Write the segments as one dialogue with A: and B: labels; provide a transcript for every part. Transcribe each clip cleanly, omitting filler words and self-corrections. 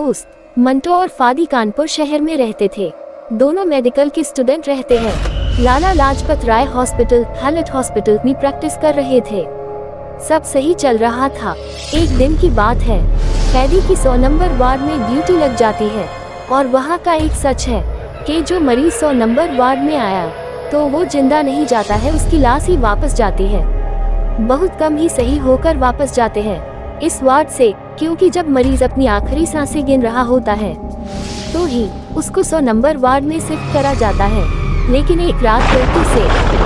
A: दोस्त मंटो और फादी कानपुर शहर में रहते थे। दोनों मेडिकल के स्टूडेंट रहते हैं। Lala Lajpat Rai hospital, Hallett hospital में प्रैक्टिस कर रहे थे। सब सही चल रहा था। एक दिन की बात है, फैदी की 100 नंबर वार्ड में ड्यूटी लग जाती है और वहाँ का एक सच है कि जो मरीज 100 नंबर वार्ड में आया तो वो जिंदा नहीं जाता है, उसकी लाश ही वापस जाती है। बहुत कम ही सही होकर वापस जाते हैं इस वार्ड से, क्योंकि जब मरीज अपनी आखिरी सांसें गिन रहा होता है तो ही उसको 100 नंबर वार्ड में शिफ्ट करा जाता है। लेकिन एक रात गलती से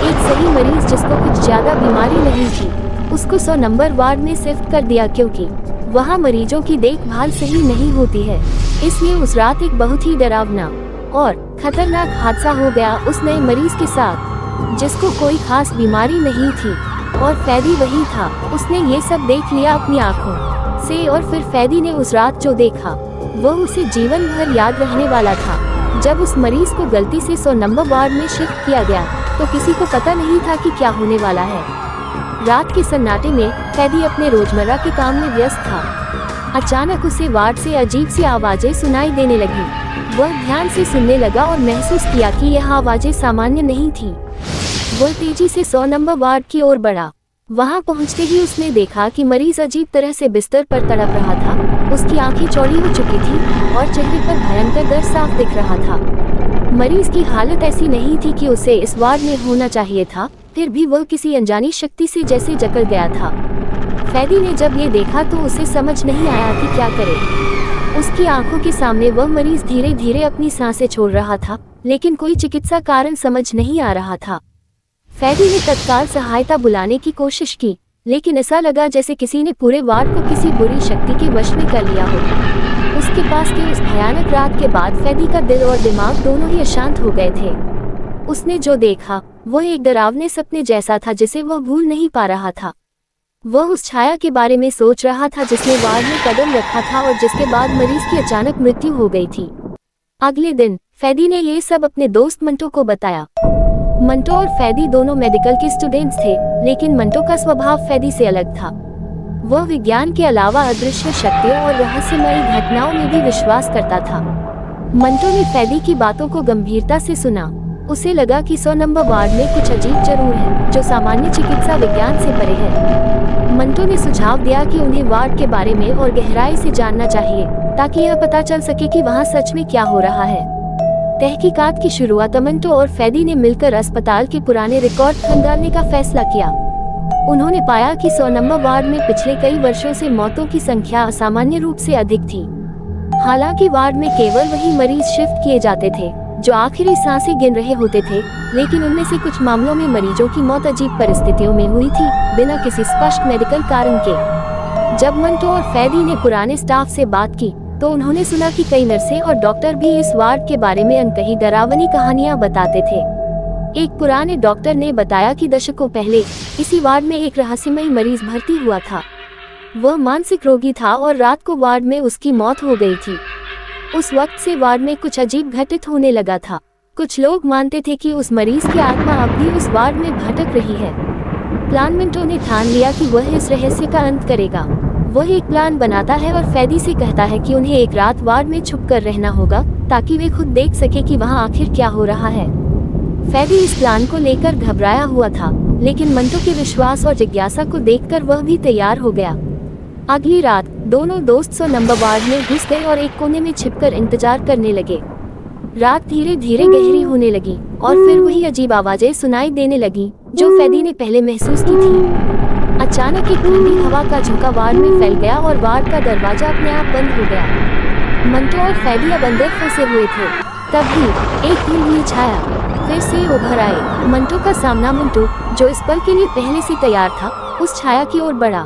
A: एक सही मरीज जिसको कुछ ज्यादा बीमारी नहीं थी, उसको 100 नंबर वार्ड में शिफ्ट कर दिया, क्योंकि वहाँ मरीजों की देखभाल सही नहीं होती है। इसलिए उस रात एक बहुत ही डरावना और खतरनाक हादसा हो गया उस नए मरीज के साथ, जिसको कोई खास बीमारी नहीं थी और फैदी वही था। उसने ये सब देख लिया अपनी आंखों से और फिर फैदी ने उस रात जो देखा वो उसे जीवन भर याद रहने वाला था। जब उस मरीज को गलती से 100 नंबर वार्ड में शिफ्ट किया गया तो किसी को पता नहीं था कि क्या होने वाला है। रात के सन्नाटे में फैदी अपने रोजमर्रा के काम में व्यस्त था। अचानक उसे वार्ड से अजीब सी आवाजें सुनाई देने लगी। वह ध्यान से सुनने लगा और महसूस किया कि यह आवाजें सामान्य नहीं थी। वह तेजी से 100 नंबर वार्ड की ओर बढ़ा। वहां पहुंचते ही उसने देखा कि मरीज अजीब तरह से बिस्तर पर तड़प रहा था। उसकी आंखें चौड़ी हो चुकी थी और चेहरे पर भयंकर दर्द साफ दिख रहा था। मरीज की हालत ऐसी नहीं थी कि उसे इस वार्ड में होना चाहिए था, फिर भी वह किसी अनजानी शक्ति से जैसे जकड़ गया था। फैदी ने जब ये देखा तो उसे समझ नहीं आया कि क्या करे। उसकी आंखों के सामने वह मरीज धीरे धीरे अपनी सांसें छोड़ रहा था, लेकिन कोई चिकित्सा कारण समझ नहीं आ रहा था। फैदी ने तत्काल सहायता बुलाने की कोशिश की, लेकिन ऐसा लगा जैसे किसी ने पूरे वार्ड को किसी बुरी शक्ति के वश में कर लिया हो। उसके पास के उस भयानक रात के बाद फैदी का दिल और दिमाग दोनों ही अशांत हो गए थे। उसने जो देखा वो एक डरावने सपने जैसा था जिसे वह भूल नहीं पा रहा था। वह उस छाया के बारे में सोच रहा था जिसने वार्ड में कदम रखा था और जिसके बाद मरीज की अचानक मृत्यु हो गई थी। अगले दिन फैदी ने ये सब अपने दोस्त मंटो को बताया। मंटो और फैदी दोनों मेडिकल के स्टूडेंट्स थे, लेकिन मंटो का स्वभाव फैदी से अलग था। वह विज्ञान के अलावा अदृश्य शक्तियों और रहस्यमयी घटनाओं में भी विश्वास करता था। मंटो ने फैदी की बातों को गंभीरता से सुना। उसे लगा कि 100 नंबर वार्ड में कुछ अजीब जरूर है, जो सामान्य चिकित्सा विज्ञान से परे है। मंटो ने सुझाव दिया कि उन्हें वार्ड के बारे में और गहराई से जानना चाहिए, ताकि यह पता चल सके कि वहाँ सच में क्या हो रहा है। तहकीकात की शुरुआत मंटो और फैदी ने मिलकर अस्पताल के पुराने रिकॉर्ड खंगालने का फैसला किया। उन्होंने पाया कि 100 नंबर वार्ड में पिछले कई वर्षों से मौतों की संख्या असामान्य रूप से अधिक थी। हालांकि वार्ड में केवल वही मरीज शिफ्ट किए जाते थे जो आखिरी सांसें गिन रहे होते थे, लेकिन उनमें से कुछ मामलों में मरीजों की मौत अजीब परिस्थितियों में हुई थी, बिना किसी स्पष्ट मेडिकल कारण के। जब मंटो और फैदी ने पुराने स्टाफ से बात की तो उन्होंने सुना कि कई नर्सें और डॉक्टर भी इस वार्ड के बारे में अनकही डरावनी कहानियां बताते थे। एक पुराने डॉक्टर ने बताया कि दशकों पहले इसी वार्ड में एक रहस्यमयी मरीज भर्ती हुआ था। वह मानसिक रोगी था और रात को वार्ड में उसकी मौत हो गई थी। उस वक्त से वार्ड में कुछ अजीब घटित होने लगा था। कुछ लोग मानते थे कि उस मरीज की आत्मा अब भी उस वार्ड में भटक रही है। प्लान मंटो ने ठान लिया कि वह इस रहस्य का अंत करेगा। वह एक प्लान बनाता है और फैदी से कहता है कि उन्हें एक रात वार्ड में छुप कर रहना होगा, ताकि वे खुद देख सके कि वहाँ आखिर क्या हो रहा है। फैदी इस प्लान को लेकर घबराया हुआ था, लेकिन मंटो के विश्वास और जिज्ञासा को देखकर वह भी तैयार हो गया। अगली रात दोनों दोस्त 100 नंबर वार्ड में घुस गए और एक कोने में छिपकर इंतजार करने लगे। रात धीरे धीरे गहरी होने लगी और फिर वही अजीब आवाजें सुनाई देने लगी जो फैदी ने पहले महसूस की थी। अचानक एक ठंडी हवा का झोंका वार्ड में फैल गया और वार्ड का दरवाजा अपने आप बंद हो गया। मंटो और फैदी अब अंदर फंसे हुए थे। तभी एक धुंधली छाया फिर से उभर आई। मंटो का सामना मंटो, जो इस पल के लिए पहले से तैयार था, उस छाया की ओर बढ़ा।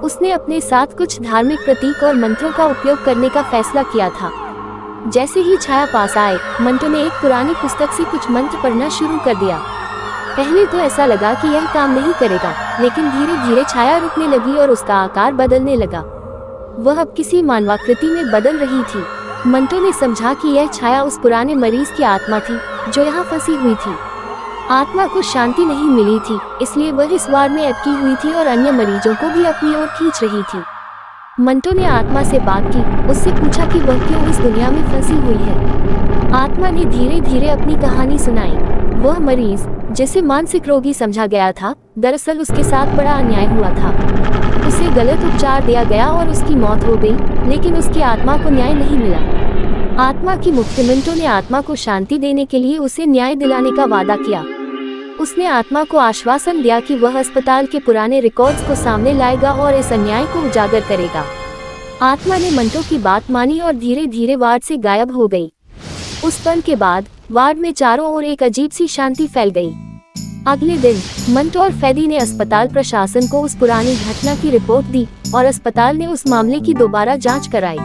A: उसने अपने साथ कुछ धार्मिक प्रतीक और मंत्रों का उपयोग करने का फैसला किया था। जैसे ही छाया पास आए, मंटो ने एक पुरानी पुस्तक से कुछ मंत्र पढ़ना शुरू कर दिया। पहले तो ऐसा लगा कि यह काम नहीं करेगा, लेकिन धीरे धीरे छाया रुकने लगी और उसका आकार बदलने लगा। वह अब किसी मानवाकृति में बदल रही थी। मंटो ने समझा कि यह छाया उस पुराने मरीज की आत्मा थी जो यहाँ फंसी हुई थी। आत्मा को शांति नहीं मिली थी, इसलिए वह इस वार्ड में अटकी हुई थी और अन्य मरीजों को भी अपनी ओर खींच रही थी। मंटो ने आत्मा से बात की, उससे पूछा कि वह क्यों इस दुनिया में फंसी हुई है। आत्मा ने धीरे धीरे अपनी कहानी सुनाई। वह मरीज, जिसे मानसिक रोगी समझा गया था, दरअसल उसके साथ बड़ा अन्याय हुआ था। उसे गलत उपचार दिया गया और उसकी मौत हो गई, लेकिन उसकी आत्मा को न्याय नहीं मिला। आत्मा की मुक्ति मंटो ने आत्मा को शांति देने के लिए उसे न्याय दिलाने का वादा किया। उसने आत्मा को आश्वासन दिया कि वह अस्पताल के पुराने रिकॉर्ड्स को सामने लाएगा और इस अन्याय को उजागर करेगा। आत्मा ने मंटो की बात मानी और धीरे धीरे वार्ड से गायब हो गई। उस पल के बाद वार्ड में चारों ओर एक अजीब सी शांति फैल गई। अगले दिन मंटो और फैदी ने अस्पताल प्रशासन को उस पुरानी घटना की रिपोर्ट दी और अस्पताल ने उस मामले की दोबारा जांच कराई।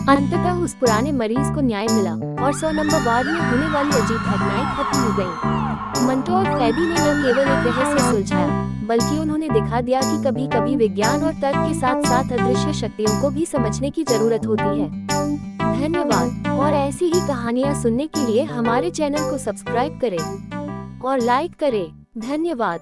A: अंततः उस पुराने मरीज को न्याय मिला और 100 नंबर वार्ड में होने वाली अजीब घटनाएं खत्म हो गईं। मंटो और फैदी ने न केवल एक रहस्य सुलझाया, बल्कि उन्होंने दिखा दिया कि कभी-कभी विज्ञान और तर्क के साथ-साथ अदृश्य शक्तियों को भी समझने की जरूरत होती है। धन्यवाद और ऐसी ही कहानियाँ सुनने के लिए हमारे चैनल को सब्सक्राइब करें और लाइक करें। धन्यवाद।